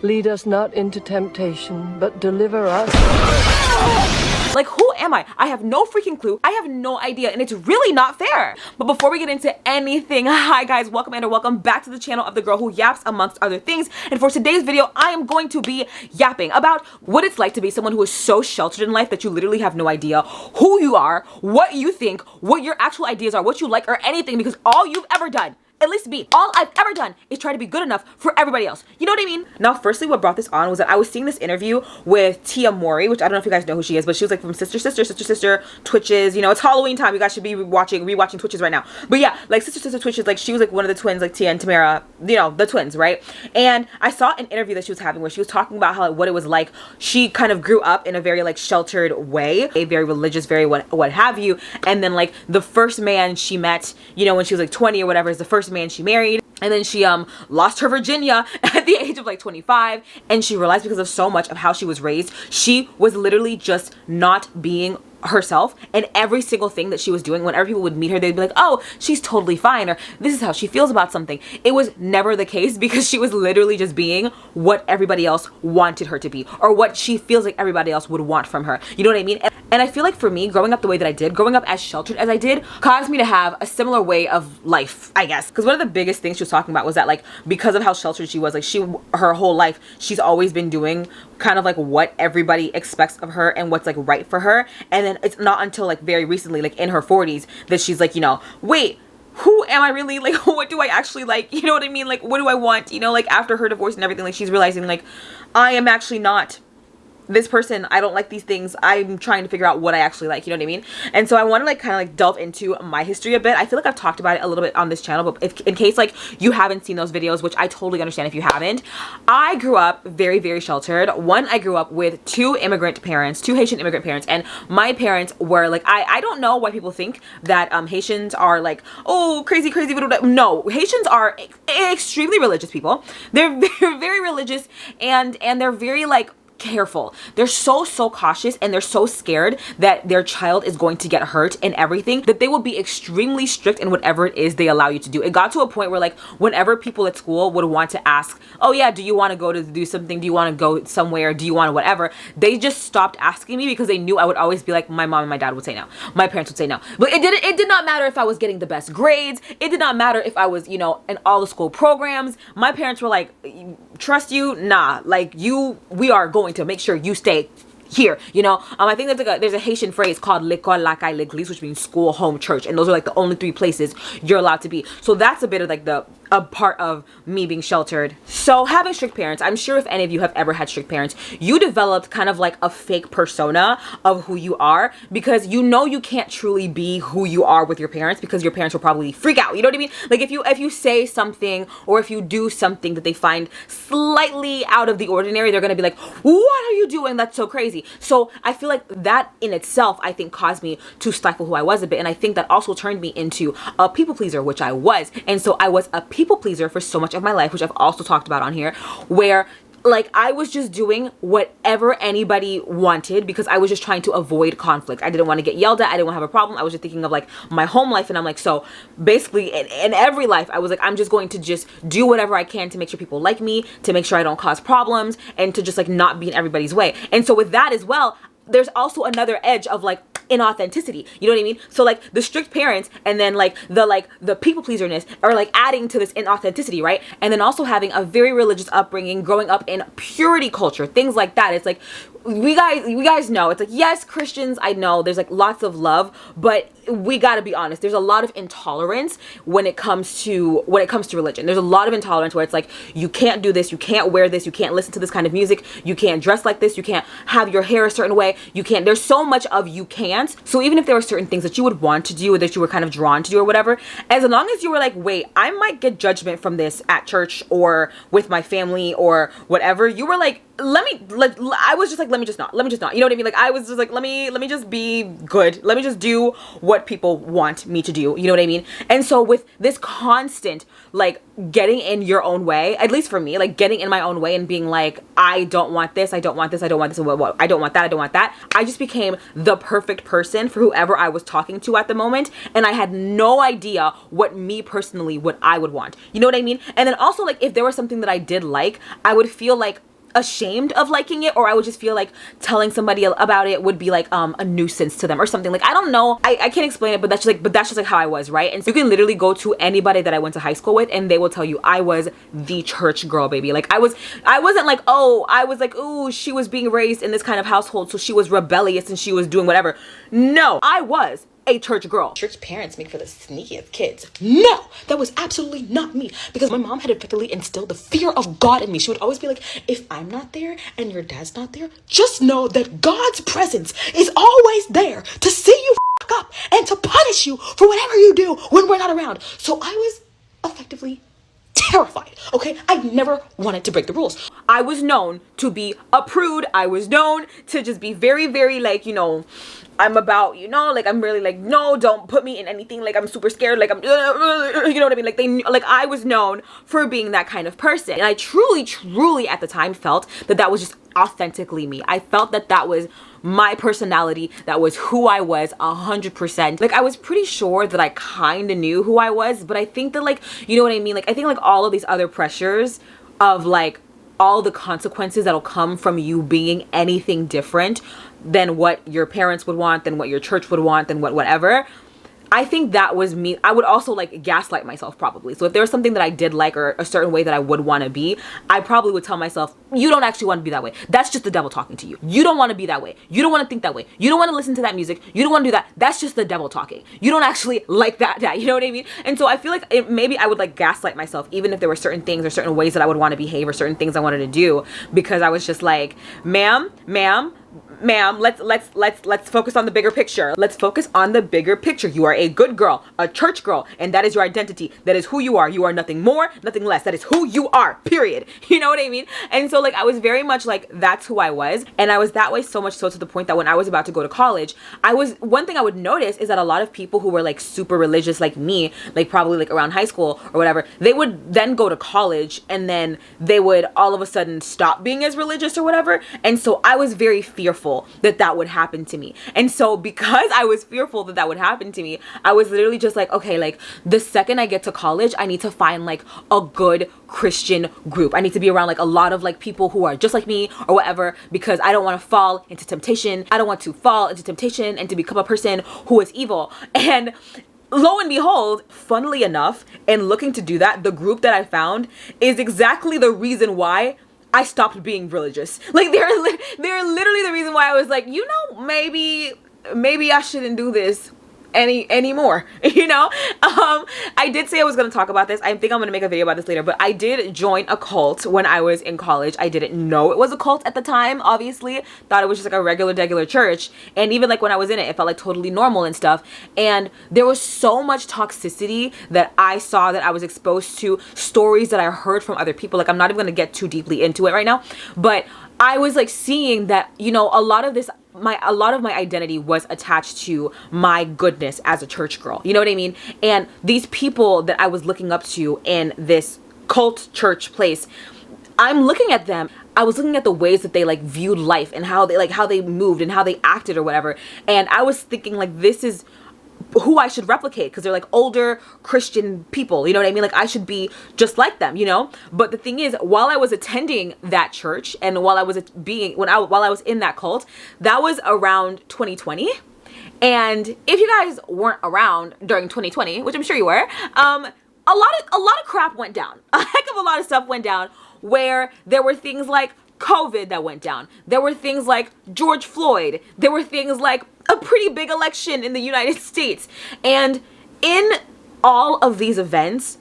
Lead us not into temptation, but deliver us. Like, who am I? I have no freaking clue. I have no idea, and it's really not fair. But before we get into anything, hi guys, welcome and welcome back to the channel of the girl who yaps, amongst other things. And for today's video, I am going to be yapping about what it's like to be someone who is so sheltered in life that you literally have no idea who you are, what you think, what your actual ideas are, what you like, or anything, because all you've ever done, at least me, all I've ever done is try to be good enough for everybody else. You know what I mean? Now, firstly, what brought this on was that I was seeing this interview with Tia Mowry, which I don't know if you guys know who she is, but she was like from Sister Twitches. You know, it's Halloween time. You guys should be rewatching Twitches right now. But yeah, like Sister Twitches, like she was like one of the twins, like Tia and Tamara, you know, the twins, right? And I saw an interview that she was having where she was talking about how, like, what it was like. She kind of grew up in a very like sheltered way, a very religious, very what have you. And then like the first man she met, you know, when she was like 20 or whatever, is the first man she married. And then she lost her Virginia at the age of like 25, and she realized because of so much of how she was raised, she was literally just not being herself, and every single thing that she was doing, whenever people would meet her, they'd be like, oh, she's totally fine, or this is how she feels about something. It was never the case, because she was literally just being what everybody else wanted her to be, or what she feels like everybody else would want from her. You know what I mean? And I feel like for me, growing up the way that I did, growing up as sheltered as I did, caused me to have a similar way of life, I guess. Because one of the biggest things she was talking about was that, like, because of how sheltered she was, like, her whole life, she's always been doing kind of like what everybody expects of her and what's like right for her. And then it's not until like very recently, like in her 40s, that she's like, you know, wait, who am I really? Like, what do I actually like? You know what I mean? Like, what do I want? You know, like after her divorce and everything, like she's realizing like, I am actually not this person. I don't like these things. I'm trying to figure out what I actually like. You know what I mean? And so I want to like kind of like delve into my history a bit. I feel like I've talked about it a little bit on this channel, but if in case like you haven't seen those videos, which I totally understand if you haven't, I grew up very, very sheltered. One, I grew up with two Haitian immigrant parents, and my parents were like, I don't know why people think that Haitians are like, oh, crazy. No, Haitians are extremely religious people. They're very, very religious, and they're very like careful. They're so cautious, and they're so scared that their child is going to get hurt and everything, that they will be extremely strict in whatever it is they allow you to do. It got to a point where like whenever people at school would want to ask, oh yeah, do you want to go to do something, do you want to go somewhere, do you want to whatever, they just stopped asking me, because they knew I would always be like, my mom and my dad would say no, my parents would say no. But it did not matter if I was getting the best grades. It did not matter if I was, you know, in all the school programs. My parents were like, trust you? Nah, like we are going to make sure you stay here, you know. I think there's a Haitian phrase called l'école, la caille, l'église, which means school, home, church, and those are like the only three places you're allowed to be. So that's a bit of like a part of me being sheltered. So having strict parents, I'm sure if any of you have ever had strict parents, you developed kind of like a fake persona of who you are, because you know you can't truly be who you are with your parents, because your parents will probably freak out. You know what I mean? Like if you say something, or if you do something that they find slightly out of the ordinary, they're gonna be like, what are you doing? That's so crazy. So I feel like that in itself, I think, caused me to stifle who I was a bit. And I think that also turned me into a people pleaser, which I was. And so I was a people pleaser for so much of my life, which I've also talked about on here, where like I was just doing whatever anybody wanted, because I was just trying to avoid conflict. I didn't want to get yelled at. I didn't want to have a problem. I was just thinking of like my home life, and I'm like, so basically in every life, I was like, I'm just going to just do whatever I can to make sure people like me, to make sure I don't cause problems, and to just like not be in everybody's way. And so with that as well, there's also another edge of like inauthenticity. You know what I mean? So like the strict parents, and then like the people pleaserness are like adding to this inauthenticity, right? And then also having a very religious upbringing, growing up in purity culture, things like that. It's like we guys know, it's like, yes, Christians, I know there's like lots of love, but we got to be honest, there's a lot of intolerance when it comes to religion. There's a lot of intolerance where it's like, you can't do this, you can't wear this, you can't listen to this kind of music, you can't dress like this, you can't have your hair a certain way, you can't, there's so much of you can't. So even if there were certain things that you would want to do, or that you were kind of drawn to do or whatever, as long as you were like, wait, I might get judgment from this at church or with my family or whatever, you were like, I was just like, let me just not, you know what I mean? Like I was just like, let me just be good, let me just do what people want me to do, you know what I mean? And so with this constant like getting in your own way, at least for me, like getting in my own way and being like, I don't want this, I don't want this, I don't want this, I don't want that, I just became the perfect person for whoever I was talking to at the moment, and I had no idea what me personally, what I would want, you know what I mean? And then also like if there was something that I did like, I would feel like ashamed of liking it, or I would just feel like telling somebody about it would be like a nuisance to them or something. Like, I don't know, I can't explain it, but that's just like how I was, right? And so you can literally go to anybody that I went to high school with and they will tell you I was the church girl, baby. Like, I wasn't like, oh, I was like, ooh, she was being raised in this kind of household, so she was rebellious and she was doing whatever. No, I was a church girl. Church parents make for the sneakiest kids. No, that was absolutely not me, because my mom had effectively instilled the fear of God in me. She would always be like, if I'm not there and your dad's not there, just know that God's presence is always there to see you f up and to punish you for whatever you do when we're not around. So I was effectively terrified, okay? I never wanted to break the rules. I was known to be a prude. I was known to just be very, very like, you know, I'm about, you know, like, I'm really like, no, don't put me in anything. Like, I'm super scared. Like, I'm, you know what I mean? Like, I was known for being that kind of person. And I truly, truly at the time felt that that was just authentically me. I felt that that was my personality. That was who I was 100%. Like, I was pretty sure that I kind of knew who I was, but I think that, like, you know what I mean? Like, I think like all of these other pressures of like all the consequences that'll come from you being anything different than what your parents would want, than what your church would want, than whatever. I think that was me. I would also like gaslight myself probably. So if there was something that I did like, or a certain way that I would want to be, I probably would tell myself, you don't actually want to be that way. That's just the devil talking to you. You don't want to be that way. You don't want to think that way. You don't want to listen to that music. You don't want to do that. That's just the devil talking. You don't actually like that. You know what I mean? And so I feel like maybe I would like gaslight myself, even if there were certain things or certain ways that I would want to behave or certain things I wanted to do, because I was just like, ma'am, let's focus on the bigger picture. Let's focus on the bigger picture. You are a good girl, a church girl, and that is your identity. That is who you are. You are nothing more, nothing less. That is who you are, period. You know what I mean? And so like, I was very much like, that's who I was. And I was that way so much so to the point that when I was about to go to college, one thing I would notice is that a lot of people who were like super religious like me, like probably like around high school or whatever, they would then go to college and then they would all of a sudden stop being as religious or whatever. And so I was very fearful that that would happen to me. And so because I was fearful that that would happen to me, I was literally just like, okay, like the second I get to college, I need to find like a good Christian group. I need to be around like a lot of like people who are just like me or whatever, because I don't want to fall into temptation. I don't want to fall into temptation and to become a person who is evil. And lo and behold, funnily enough, in looking to do that, the group that I found is exactly the reason why I stopped being religious. Like they're literally the reason why I was like, you know, maybe I shouldn't do this anymore, you know. I did say I was going to talk about this. I think I'm going to make a video about this later, but I did join a cult when I was in college. I didn't know it was a cult at the time, obviously. Thought it was just like a regular church. And even like when I was in it, it felt like totally normal and stuff. And there was so much toxicity that I saw, that I was exposed to, stories that I heard from other people. Like, I'm not even going to get too deeply into it right now, but I was like seeing that, you know, a lot of my identity was attached to my goodness as a church girl. You know what I mean? And these people that I was looking up to in this cult church place, I'm looking at them. I was looking at the ways that they like viewed life and how they moved and how they acted or whatever. And I was thinking like, this is who I should replicate, because they're like older Christian people, you know what I mean? Like, I should be just like them, you know? But the thing is, while I was attending that church and while I was in that cult, that was around 2020. And if you guys weren't around during 2020, which I'm sure you were, a lot of crap went down. A heck of a lot of stuff went down, where there were things like COVID that went down. There were things like George Floyd. There were things like a pretty big election in the United States. And in all of these events,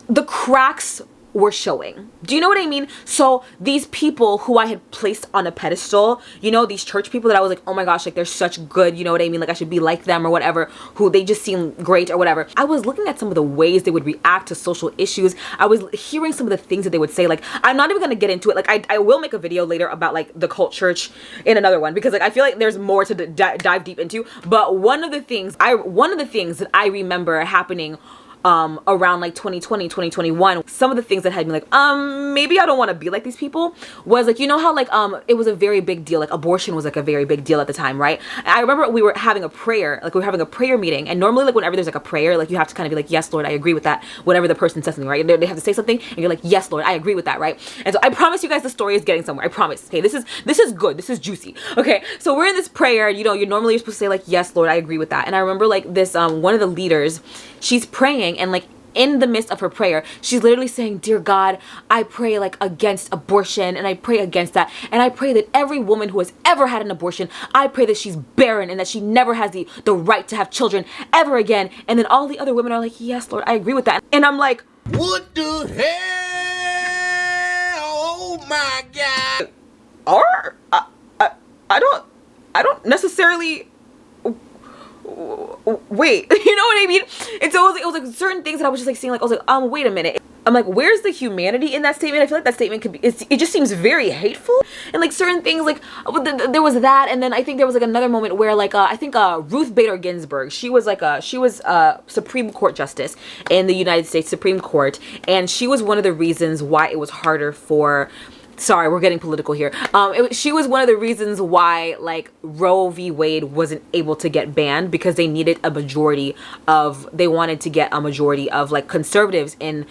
the cracks were showing. Do you know what I mean? So these people who I had placed on a pedestal, you know, these church people that I was like, oh my gosh, like they're such good, you know what I mean? Like I should be like them or whatever, who they just seem great or whatever. I was looking at some of the ways they would react to social issues. I was hearing some of the things that they would say. Like, I'm not even going to get into it. Like I will make a video later about like the cult church in another one, because like I feel like there's more to dive deep into. But one of the things that I remember happening around like 2020, 2021, some of the things that had me like, maybe I don't want to be like these people was like, you know how like, it was a very big deal. Like abortion was like a very big deal at the time, right? And I remember we were having a prayer, like we were having a prayer meeting. And normally like whenever there's like a prayer, like you have to kind of be like, yes, Lord, I agree with that. Whatever the person says something, right? They have to say something and you're like, yes, Lord, I agree with that, right? And so I promise you guys the story is getting somewhere. I promise. Okay, this is good. This is juicy. Okay, so we're in this prayer, you know, you're supposed to say like, yes, Lord, I agree with that. And I remember like this, one of the leaders, she's praying, and like in the midst of her prayer, she's literally saying, dear God, I pray like against abortion, and I pray against that. And I pray that every woman who has ever had an abortion, I pray that she's barren and that she never has the right to have children ever again. And then all the other women are like, yes, Lord, I agree with that. And I'm like, what the hell? Oh my God. or I don't necessarily wait, you know what I mean? And so it was like certain things that I was just like seeing, like I was like, wait a minute. I'm like, where's the humanity in that statement? I feel like that statement could be, it just seems very hateful. And like certain things, like there was that, and then I think there was like another moment where like I think Ruth Bader Ginsburg, she was Supreme Court justice in the United States Supreme Court, and she was one of the reasons why it was harder for, sorry, we're getting political here. She was one of the reasons why like Roe v. Wade wasn't able to get banned, because they wanted to get a majority of like conservatives in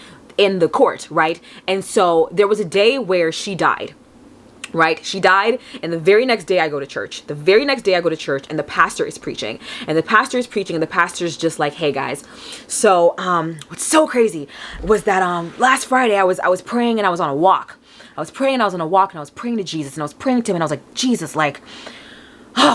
the court, right? And so there was a day where she died. Right? She died, and the very next day I go to church. And the pastor is preaching. And the pastor's just like, hey guys. So what's so crazy was that last Friday I was praying and I was on a walk. And I was praying to Jesus, and I was praying to him, and I was like, Jesus, like,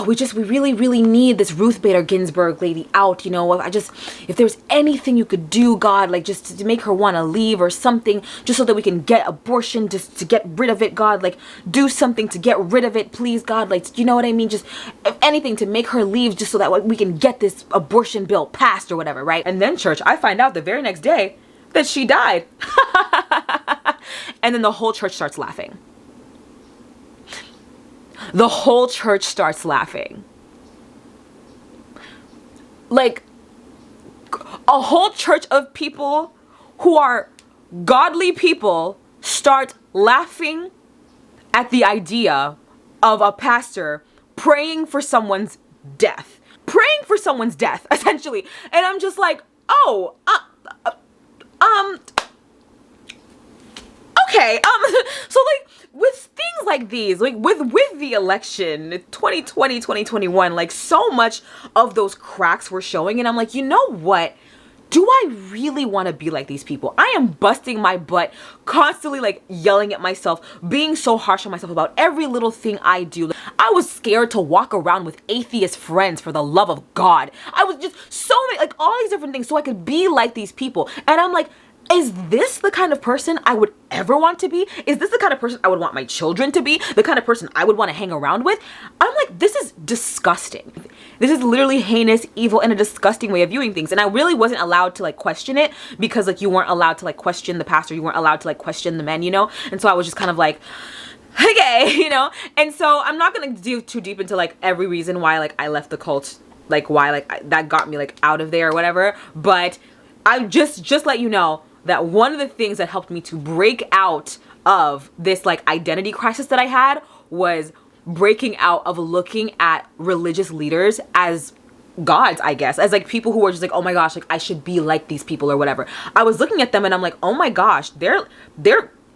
we really, really need this Ruth Bader Ginsburg lady out, you know. If there's anything you could do, God, like just to make her want to leave or something, just so that we can get abortion, just to get rid of it, God, like do something to get rid of it, please, God, like, you know what I mean? Just if anything to make her leave, just so that we can get this abortion bill passed or whatever, right? And then church, I find out the very next day that she died. And then the whole church starts laughing. The whole church starts laughing. Like, a whole church of people who are godly people start laughing at the idea of a pastor praying for someone's death. Essentially. And I'm just like, oh, okay, so like with things like these, like with the election 2020, 2021, like so much of those cracks were showing, and I'm like, you know what? Do I really want to be like these people? I am busting my butt, constantly like yelling at myself, being so harsh on myself about every little thing I do. I was scared to walk around with atheist friends, for the love of God. I was just so many, like all these different things so I could be like these people. And I'm like, is this the kind of person I would ever want to be? Is this the kind of person I would want my children to be? The kind of person I would want to hang around with? I'm like, this is disgusting. This is literally heinous, evil, and a disgusting way of viewing things. And I really wasn't allowed to like question it, because like you weren't allowed to like question the pastor. You weren't allowed to like question the men, you know? And so I was just kind of like, okay, you know? And so I'm not going to do too deep into like every reason why like I left the cult, like why like that got me like out of there or whatever. But I just let you know that one of the things that helped me to break out of this like identity crisis that I had was breaking out of looking at religious leaders as gods, I guess, as like people who were just like, oh my gosh, like I should be like these people or whatever. I was looking at them and I'm like, oh my gosh, they're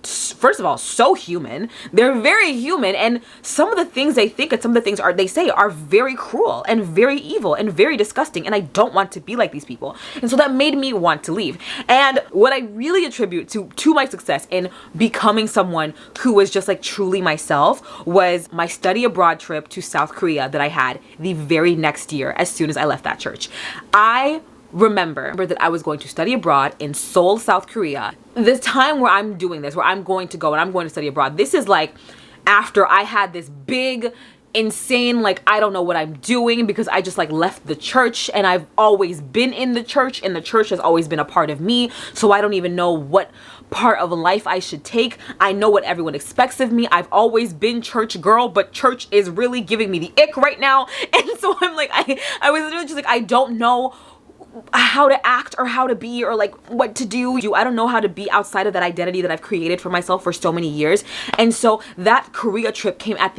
first of all so human. They're very human, and some of the things they think and some of the things they say are very cruel and very evil and very disgusting, and I don't want to be like these people. And so that made me want to leave. And what I really attribute to my success in becoming someone who was just like truly myself was my study abroad trip to South Korea that I had the very next year as soon as I left that church. I remember that I was going to study abroad in Seoul, South Korea. The time where I'm doing this, where I'm going to go and I'm going to study abroad, this is like after I had this big, insane, like I don't know what I'm doing, because I just like left the church, and I've always been in the church, and the church has always been a part of me, so I don't even know what part of life I should take. I know what everyone expects of me. I've always been church girl, but church is really giving me the ick right now. And so I'm like, I was literally just like, I don't know how to act or how to be or like what to do. I don't know how to be outside of that identity that I've created for myself for so many years. And so that Korea trip came at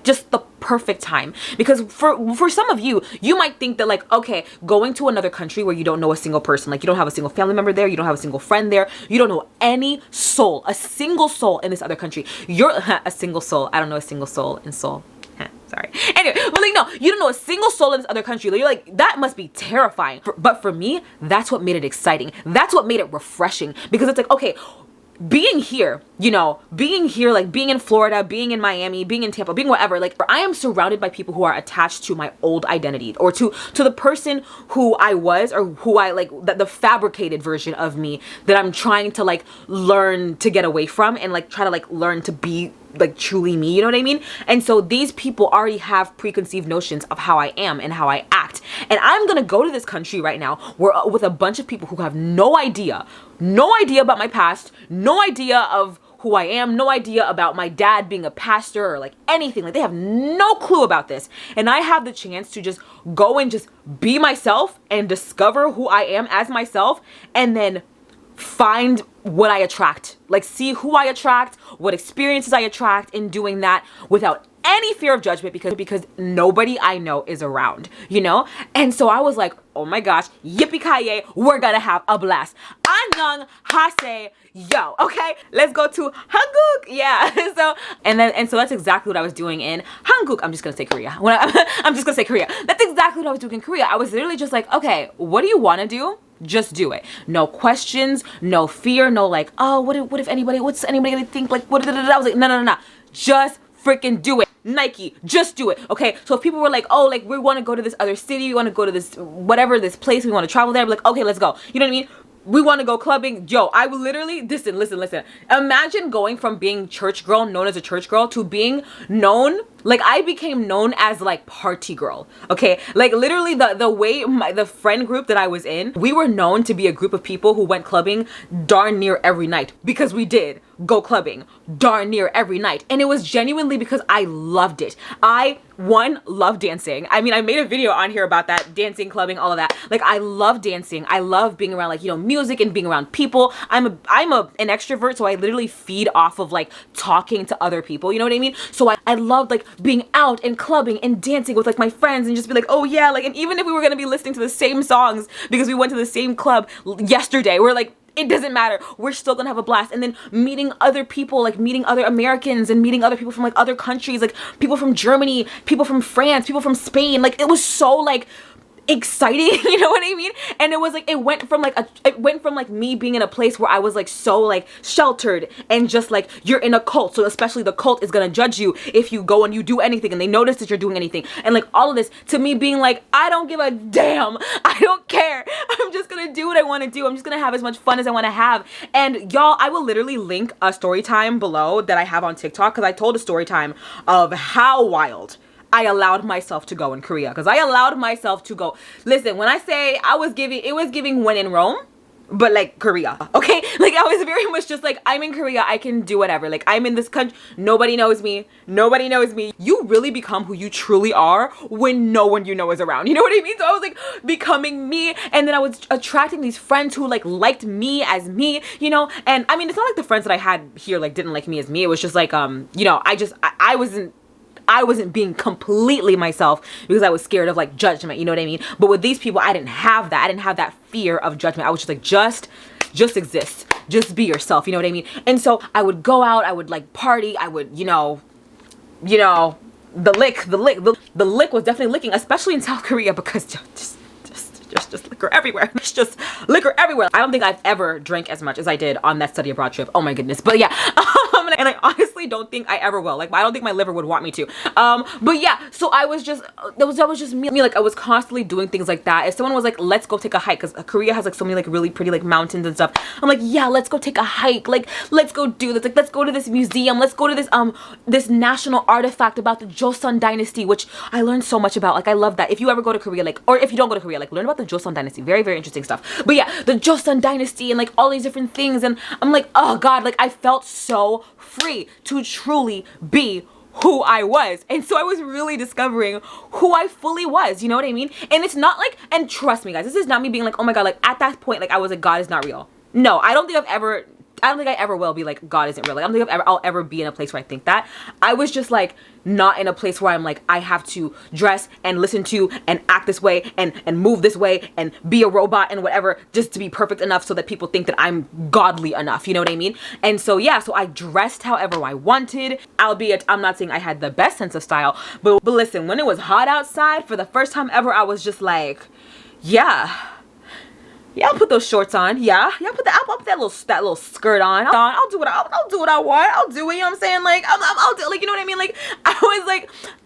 just the perfect time, because for some of you, you might think that like, okay, going to another country where you don't know a single person, like you don't have a single family member there, you don't have a single friend there, you don't know any soul, a single soul in this other country. You're a single soul. I don't know a single soul in Seoul. Sorry. Anyway, but like, no, you don't know a single soul in this other country. You're like, that must be terrifying. But for me, that's what made it exciting. That's what made it refreshing, because it's like, okay, being here, you know, being here, like being in Florida, being in Miami, being in Tampa, being whatever, like I am surrounded by people who are attached to my old identity, or to the person who I was, or who I like, the fabricated version of me that I'm trying to like learn to get away from, and like try to like learn to be like truly me, you know what I mean? And so these people already have preconceived notions of how I am and how I act. And I'm gonna go to this country right now with a bunch of people who have no idea about my past, no idea of who I am, no idea about my dad being a pastor or like anything. Like they have no clue about this. And I have the chance to just go and just be myself and discover who I am as myself, and then find what I attract, like see who I attract, what experiences I attract in doing that without any fear of judgment, because nobody I know is around, you know? And so I was like, oh my gosh, yippee-ki-yay, we're gonna have a blast. Annyeong hase yo, okay? Let's go to Hanguk. Yeah. So that's exactly what I was doing in Hanguk. I'm just gonna say Korea. I'm just gonna say Korea. That's exactly what I was doing in Korea. I was literally just like, okay, what do you want to do? Just do it. No questions, no fear, no like, oh, what's anybody gonna think? Like, what? I was like, no. Just freaking do it. Nike, just do it. Okay, so if people were like, oh, like we want to go to this other city, we want to go to this whatever, this place, we want to travel there, I'm like, okay, let's go. You know what I mean? We want to go clubbing. Yo, I would literally, listen. Imagine going from being church girl, known as a church girl, to being known, like I became known as like party girl. Okay, like literally the way the friend group that I was in, we were known to be a group of people who went clubbing darn near every night, because we did go clubbing darn near every night. And it was genuinely because I loved it. I love dancing. I mean, I made a video on here about that, dancing, clubbing, all of that. Like I love dancing. I love being around like, you know, music and being around people. I'm an extrovert, so I literally feed off of like talking to other people, you know what I mean? So I loved like being out and clubbing and dancing with like my friends and just be like, oh yeah, like, and even if we were gonna be listening to the same songs because we went to the same club yesterday, we're like, it doesn't matter, we're still gonna have a blast. And then meeting other people, like meeting other Americans and meeting other people from like other countries, like people from Germany, people from France, people from Spain. Like it was so like exciting, you know what I mean? And it was like, it went from like me being in a place where I was like so like sheltered and just like, you're in a cult, so especially the cult is gonna judge you if you go and you do anything and they notice that you're doing anything, and like all of this, to me being like, I don't give a damn, I don't care, I'm just gonna do what I want to do, I'm just gonna have as much fun as I want to have. And y'all, I will literally link a story time below that I have on TikTok, because I told a story time of how wild I allowed myself to go in Korea, because I allowed myself to go. Listen, when I say it was giving when in Rome, but like Korea, okay? Like I was very much just like, I'm in Korea, I can do whatever. Like I'm in this country, nobody knows me. You really become who you truly are when no one you know is around. You know what I mean? So I was like becoming me, and then I was attracting these friends who like liked me as me, you know? And I mean, it's not like the friends that I had here like didn't like me as me. It was just like, you know, I wasn't being completely myself because I was scared of like judgment, you know what I mean? But with these people, I didn't have that. I didn't have that fear of judgment. I was just like, just exist, just be yourself, you know what I mean? And so I would go out, I would like party, I would, you know, the lick was definitely licking, especially in South Korea, because just liquor everywhere. It's just liquor everywhere. I don't think I've ever drank as much as I did on that study abroad trip. Oh my goodness. But yeah, and I honestly don't think I ever will. Like, I don't think my liver would want me to. But yeah, so that was just me. Like, I was constantly doing things like that. If someone was like, let's go take a hike, because Korea has like so many like really pretty like mountains and stuff, I'm like, yeah, let's go take a hike. Like, let's go do this. Like, let's go to this museum. Let's go to this national artifact about the Joseon dynasty, which I learned so much about. Like, I love that. If you ever go to Korea, like, or if you don't go to Korea, like, learn about the Joseon dynasty. Very, very interesting stuff. But yeah, the Joseon dynasty and like all these different things. And I'm like, oh God, like I felt so free to truly be who I was. And so I was really discovering who I fully was, you know what I mean? And it's not like, and trust me guys, this is not me being like, oh my God, like at that point, like I was like, God is not real. No, I don't think I ever will be like, God isn't real. Like, I don't think I'll ever be in a place where I think that. I was just like, not in a place where I'm like, I have to dress and listen to and act this way and move this way and be a robot and whatever just to be perfect enough so that people think that I'm godly enough. You know what I mean? And so, yeah, so I dressed however I wanted, albeit I'm not saying I had the best sense of style, but listen, when it was hot outside for the first time ever, I was just like, yeah, I'll put those shorts on. Yeah, I'll put that little skirt on. I'll do what I want. I'll do it. You know what I'm saying? Like I'll do, like, you know what I mean? Like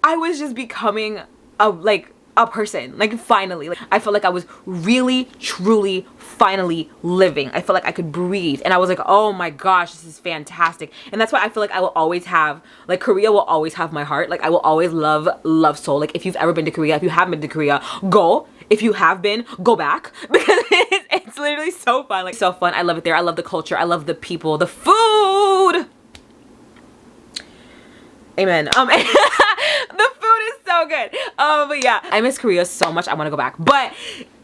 I was just becoming a person. Like finally, like I felt like I was really truly finally living. I felt like I could breathe, and I was like, oh my gosh, this is fantastic. And that's why I feel like I will always have, like, Korea will always have my heart. Like I will always love Seoul. Like if you've ever been to Korea, if you haven't been to Korea, go. If you have been, go back, because it's literally so fun. Like so fun. I love it there. I love the culture. I love the people, the food. Amen. The food is so good. But yeah, I miss Korea so much. I want to go back. But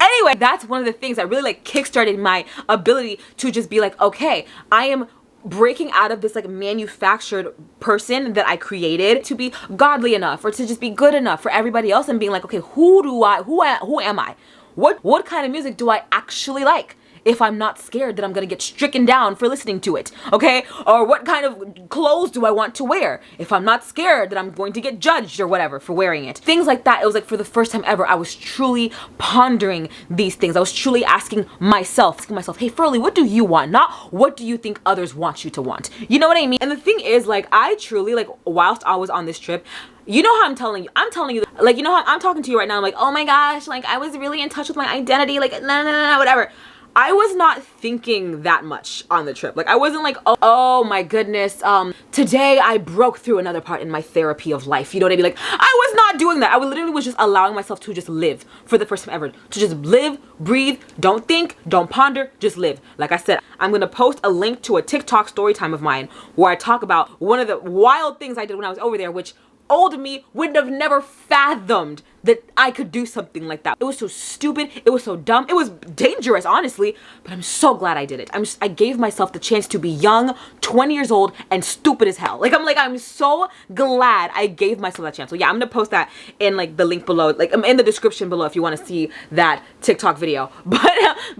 anyway, that's one of the things that really like kickstarted my ability to just be like, okay, I am breaking out of this like manufactured person that I created to be godly enough or to just be good enough for everybody else, and being like, okay, who am I? What kind of music do I actually like? If I'm not scared that I'm gonna get stricken down for listening to it, okay? Or what kind of clothes do I want to wear if I'm not scared that I'm going to get judged or whatever for wearing it? Things like that. It was like for the first time ever, I was truly pondering these things. I was truly asking myself, hey Furley, what do you want? Not what do you think others want you to want? You know what I mean? And the thing is, like, I truly, like, whilst I was on this trip, you know how I'm telling you, like, you know how I'm talking to you right now, I'm like, oh my gosh, like, I was really in touch with my identity, like, no, whatever. I was not thinking that much on the trip. Like I wasn't like, oh my goodness, today I broke through another part in my therapy of life. You know what I mean? Like I was not doing that. I literally was just allowing myself to just live for the first time ever. To just live, breathe, don't think, don't ponder, just live. Like I said, I'm gonna post a link to a TikTok story time of mine where I talk about one of the wild things I did when I was over there, which old me would have never fathomed that I could do something like that. It was so stupid. It was so dumb. It was dangerous, honestly, but I'm so glad I did it. I gave myself the chance to be young, 20 years old, and stupid as hell. I'm so glad I gave myself that chance. So yeah, I'm gonna post that in like the link below, like in the description below if you want to see that TikTok video. But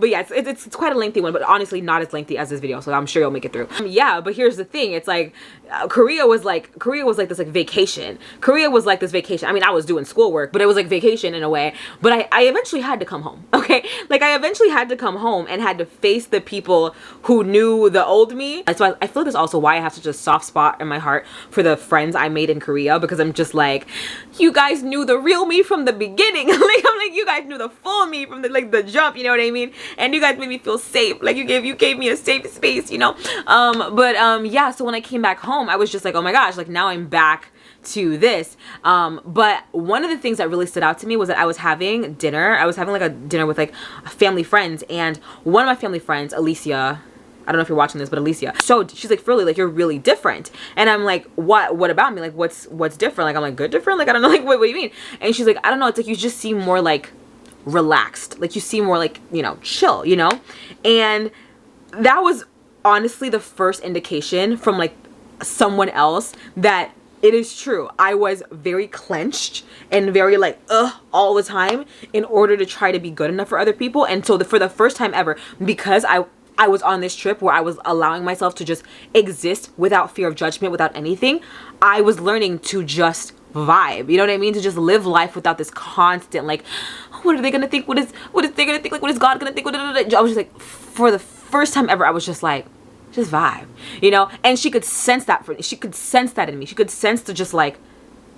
yeah, it's quite a lengthy one, but honestly not as lengthy as this video, so I'm sure you'll make it through. Yeah, but here's the thing. It's like Korea was like this like vacation. Korea was like this vacation. I mean, I was doing schoolwork, but it was like vacation in a way. But I eventually had to come home, okay? Like I eventually had to come home and had to face the people who knew the old me. So I feel like that's also why I have such a soft spot in my heart for the friends I made in Korea, because I'm just like, you guys knew the real me from the beginning. I'm like, you guys knew the full me from the jump, you know what I mean? And you guys made me feel safe. Like you gave me a safe space, you know? Yeah, so when I came back home, I was just like, oh my gosh, like now I'm back to this. But one of the things that really stood out to me was that I was having dinner. I was having like a dinner with like family friends, and one of my family friends, Alicia, I don't know if you're watching this, but Alicia, so she's like, Furley, like you're really different. And I'm like, what about me? Like what's different? Like I'm like, good different? Like I don't know, like what do you mean? And she's like, I don't know, it's like you just seem more like relaxed. Like you seem more like, you know, chill, you know? And that was honestly the first indication from like someone else that it is true. I was very clenched and very like all the time in order to try to be good enough for other people. And so for the first time ever, because I was on this trip where I was allowing myself to just exist without fear of judgment, without anything, I was learning to just vibe, you know what I mean? To just live life without this constant like, what are they gonna think? What is they gonna think? Like what is God gonna think? I was just like, for the first time ever, I was just like, just vibe, you know? And she could sense that for me. She could sense that in me. She could sense the just like,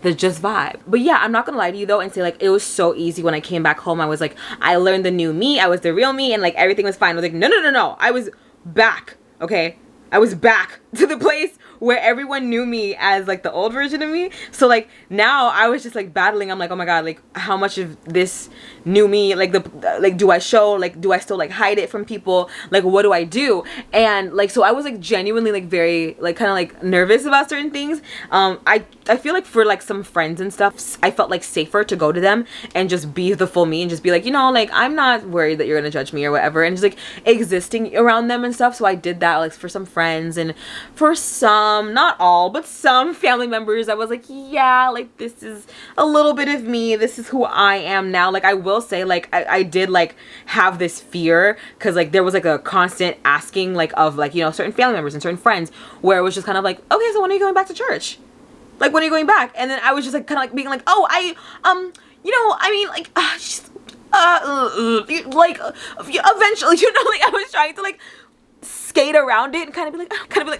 the just vibe. But yeah, I'm not gonna lie to you though and say like, it was so easy when I came back home. I was like, I learned the new me. I was the real me and like everything was fine. I was like, no. I was back, okay? I was back to the place where everyone knew me as like the old version of me. So like now I was just like battling. I'm like, oh my god, like how much of this new me, like do I show, like do I still like hide it from people, like what do I do? And like so I was like genuinely like very like kind of like nervous about certain things. I feel like for like some friends and stuff, I felt like safer to go to them and just be the full me and just be like, you know, like I'm not worried that you're gonna judge me or whatever, and just like existing around them and stuff. So I did that like for some friends, and for some, not all, but some family members, I was like, yeah, like this is a little bit of me, this is who I am now. Like I will say, like I did like have this fear, because like there was like a constant asking like of like, you know, certain family members and certain friends, where it was just kind of like, okay, so when are you going back to church? Like when are you going back? And then I was just like kind of like being like, oh, you know, I mean, like like eventually, you know, like I was trying to like skate around it and kind of be like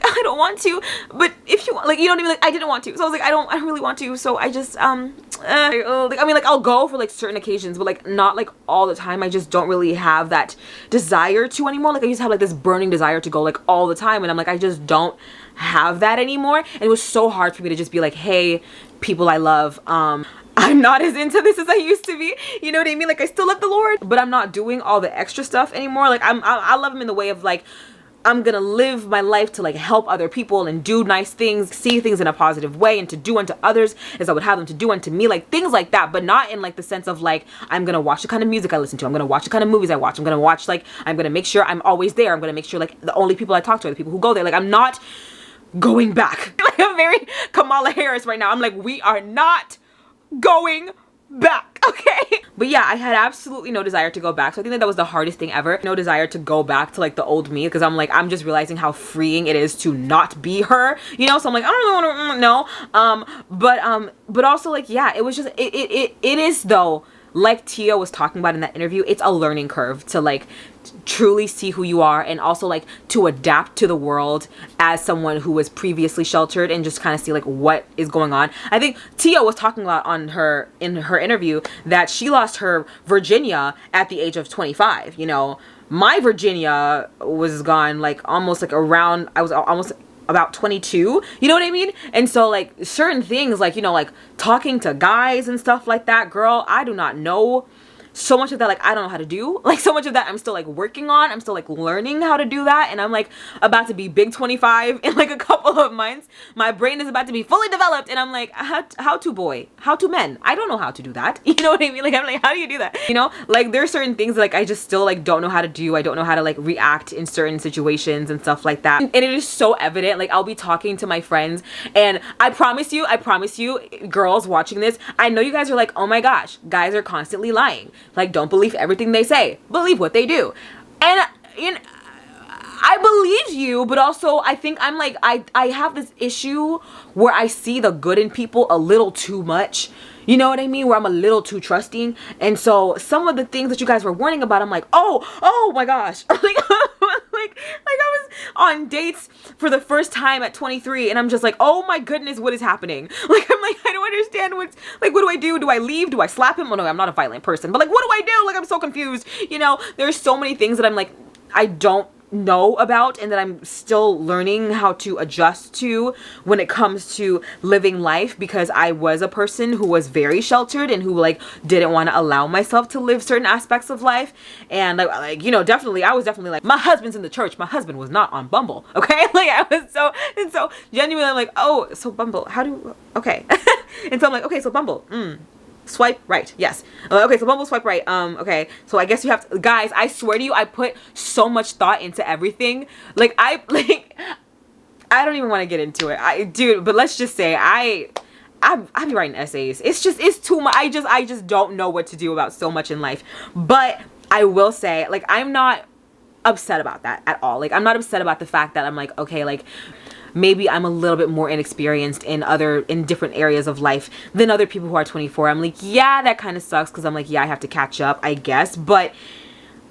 I don't want to, but if you want, like, you know what I mean, like I didn't want to, so I was like I don't really want to, so I just like, I mean, like I'll go for like certain occasions, but like not like all the time. I just don't really have that desire to anymore. Like I used to have like this burning desire to go like all the time, and I'm like I just don't have that anymore. And it was so hard for me to just be like, hey, people I love, I'm not as into this as I used to be. You know what I mean? Like I still love the Lord, but I'm not doing all the extra stuff anymore. Like I love him in the way of like, I'm gonna live my life to like help other people and do nice things, see things in a positive way, and to do unto others as I would have them to do unto me, like things like that, but not in like the sense of like, I'm gonna watch the kind of music I listen to, I'm gonna watch the kind of movies I watch, I'm gonna watch like, I'm gonna make sure I'm always there, I'm gonna make sure like the only people I talk to are the people who go there. Like I'm not going back. Like I'm very Kamala Harris right now. I'm like, we are not going back, okay? But yeah, I had absolutely no desire to go back. So I think that was the hardest thing ever. No desire to go back to like the old me, because I'm like, I'm just realizing how freeing it is to not be her, you know? So I'm like, I don't know, but also like, yeah, it was just, it is though, like Tia was talking about in that interview, it's a learning curve to like truly see who you are, and also like to adapt to the world as someone who was previously sheltered, and just kind of see like what is going on. I think Tia was talking about in her interview that she lost her Virginia at the age of 25. You know, my Virginia was gone like almost like around, I was almost about 22, you know what I mean? And so like certain things, like, you know, like talking to guys and stuff like that, girl, I do not know. So much of that, like, I don't know how to do. Like, so much of that I'm still like working on. I'm still like learning how to do that. And I'm like about to be big 25 in like a couple of months. My brain is about to be fully developed. And I'm like, how to men. I don't know how to do that. You know what I mean? Like, I'm like, how do you do that? You know, like there's certain things that, like, I just still like don't know how to do. I don't know how to like react in certain situations and stuff like that. And it is so evident. Like I'll be talking to my friends, and I promise you, girls watching this, I know you guys are like, oh my gosh, guys are constantly lying. Like, don't believe everything they say. Believe what they do. And, you know, I believe you, but also I think I'm like, I have this issue where I see the good in people a little too much. You know what I mean? Where I'm a little too trusting. And so some of the things that you guys were warning about, I'm like, oh my gosh. like I was on dates for the first time at 23, and I'm just like, oh my goodness, what is happening? Like, I'm like, I don't understand what's, like, what do I do? Do I leave? Do I slap him? Oh no, I'm not a violent person, but like, what do I do? Like, I'm so confused. You know, there's so many things that I'm like, I don't know about, and that I'm still learning how to adjust to when it comes to living life, because I was a person who was very sheltered and who like didn't want to allow myself to live certain aspects of life. And like you know, definitely I was definitely like, my husband's in the church, my husband was not on Bumble, okay? Like I was so genuinely, I'm like, oh, so Bumble, how do, okay. And so I'm like, okay, so Bumble, swipe right, yes. Okay, so Bumble swipe right. Okay, so I guess you have to, guys, I swear to you, I put so much thought into everything. Like I don't even want to get into it, dude. But let's just say I be writing essays. It's too much. I just don't know what to do about so much in life. But I will say, like, I'm not upset about that at all. Like, I'm not upset about the fact that I'm like, okay, like, maybe I'm a little bit more inexperienced in different areas of life than other people who are 24. I'm like, yeah, that kind of sucks, because I'm like, yeah, I have to catch up, I guess. But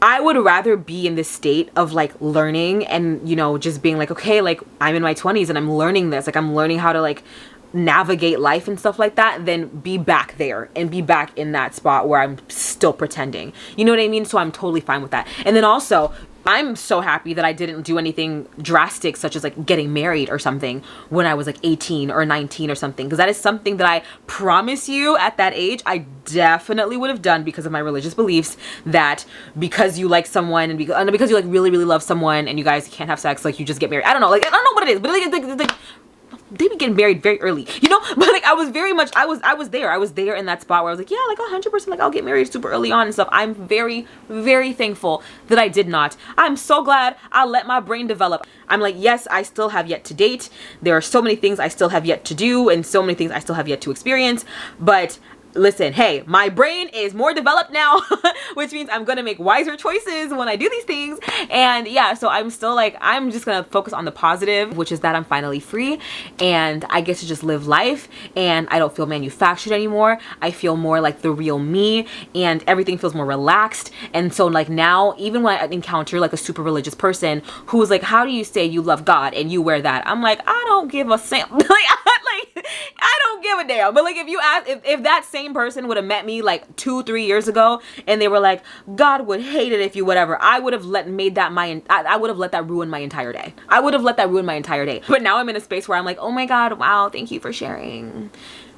I would rather be in this state of like learning and, you know, just being like, okay, like I'm in my 20s and I'm learning this, like I'm learning how to like navigate life and stuff like that, than be back there and be back in that spot where I'm still pretending. You know what I mean? So I'm totally fine with that. And then also, I'm so happy that I didn't do anything drastic such as like getting married or something when I was like 18 or 19 or something, because that is something that I promise you at that age I definitely would have done because of my religious beliefs, that because you like someone and because you like really love someone and you guys can't have sex, like you just get married. I don't know, like I don't know what it is, but like they be getting married very early, you know. But like I was there in that spot where I was like, yeah, like 100%, like I'll get married super early on and stuff. I'm very thankful that I did not. I'm so glad I let my brain develop. I'm like, yes, I still have yet to date. There are so many things I still have yet to do and so many things I still have yet to experience, but listen, hey, my brain is more developed now, which means I'm gonna make wiser choices when I do these things. And yeah, so I'm still like, I'm just gonna focus on the positive, which is that I'm finally free and I get to just live life and I don't feel manufactured anymore. I feel more like the real me and everything feels more relaxed. And so like now, even when I encounter like a super religious person who's like, how do you say you love God and you wear that? I'm like, I don't give a sam. I don't give a damn. But like if you ask, if that same person would have met me like 2-3 years ago and they were like, God would hate it if you whatever, I would have I would have let that ruin my entire day. I would have let that ruin my entire day. But now I'm in a space where I'm like, oh my God, wow, thank you for sharing.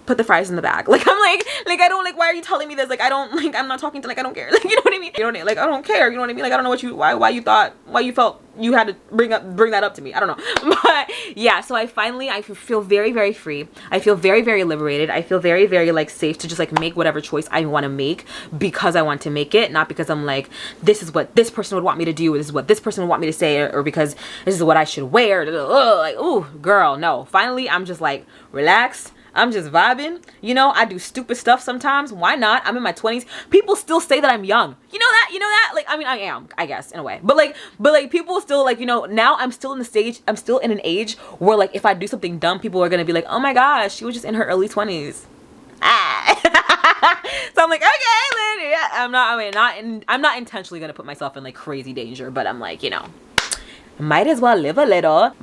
Put the fries in the bag. Like I'm like I don't like, why are you telling me this? Like I don't, like I'm not talking to, like I don't care. Like you know what I mean? You know, like I don't care. You know what I mean? Like I don't know what you, why you felt you had to bring that up to me. I don't know. But yeah, so I feel very free. I feel very liberated. I feel very like safe to just like make whatever choice I want to make because I want to make it, not because I'm like, this is what this person would want me to do, or this is what this person would want me to say, or because this is what I should wear. Like, ooh, girl, no. Finally, I'm just like relaxed. I'm just vibing, you know. I do stupid stuff sometimes. Why not? I'm in my 20s. People still say that I'm young. You know that? Like, I mean, I am, I guess, in a way. But like people still like, you know, now I'm still in an age where like if I do something dumb, people are gonna be like, oh my gosh, she was just in her early 20s. So I'm like, okay, yeah, I'm not intentionally gonna put myself in like crazy danger, but I'm like, you know, might as well live a little,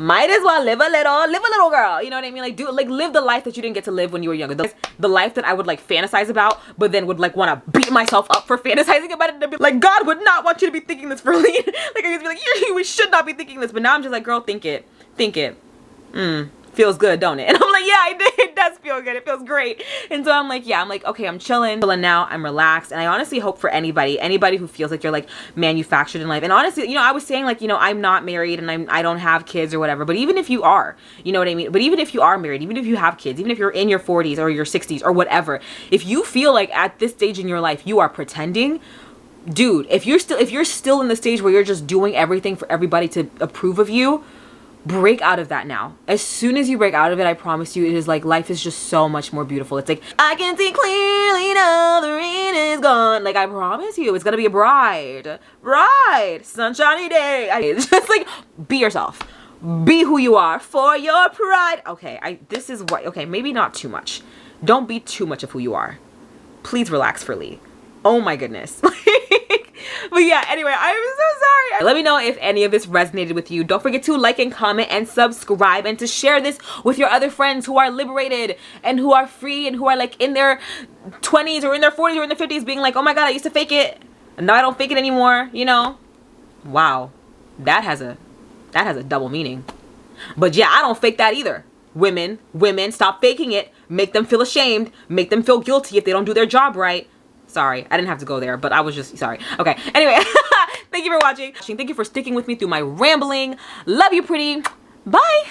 girl, you know what I mean? Like live the life that you didn't get to live when you were younger, the life that I would like fantasize about, but then would like want to beat myself up for fantasizing about it, and be like, God would not want you to be thinking this, Verlene. Like I used to be like, we should not be thinking this, but now I'm just like, girl, think it. Feels good, don't it? And I'm like, yeah, I did. It does feel good. It feels great. And so I'm like, yeah, I'm like, okay, I'm chilling now. I'm relaxed. And I honestly hope for anybody who feels like you're like manufactured in life. And honestly, you know, I was saying like, you know, I'm not married and I don't have kids or whatever. But even if you are, you know what I mean? But even if you are married, even if you have kids, even if you're in your 40s or your 60s or whatever, if you feel like at this stage in your life you are pretending, dude, if you're still in the stage where you're just doing everything for everybody to approve of you, break out of that now. As soon as you break out of it, I promise you, it is like life is just so much more beautiful. It's like, I can see clearly now the rain is gone. Like I promise you, it's gonna be a bright sunshiny day. It's just like, be yourself, be who you are for your pride. Okay, this is what, okay, maybe not too much. Don't be too much of who you are. Please relax, Verlee. Oh my goodness. But yeah, anyway, I'm so sorry. Let me know if any of this resonated with you. Don't forget to like and comment and subscribe and to share this with your other friends who are liberated and who are free and who are like in their 20s or in their 40s or in their 50s being like, oh my God, I used to fake it and now I don't fake it anymore, you know? Wow, that has a double meaning. But yeah, I don't fake that either. Women, stop faking it. Make them feel ashamed. Make them feel guilty if they don't do their job right. Sorry, I didn't have to go there, but I was just sorry. Okay, anyway, thank you for watching. Thank you for sticking with me through my rambling. Love you, pretty. Bye.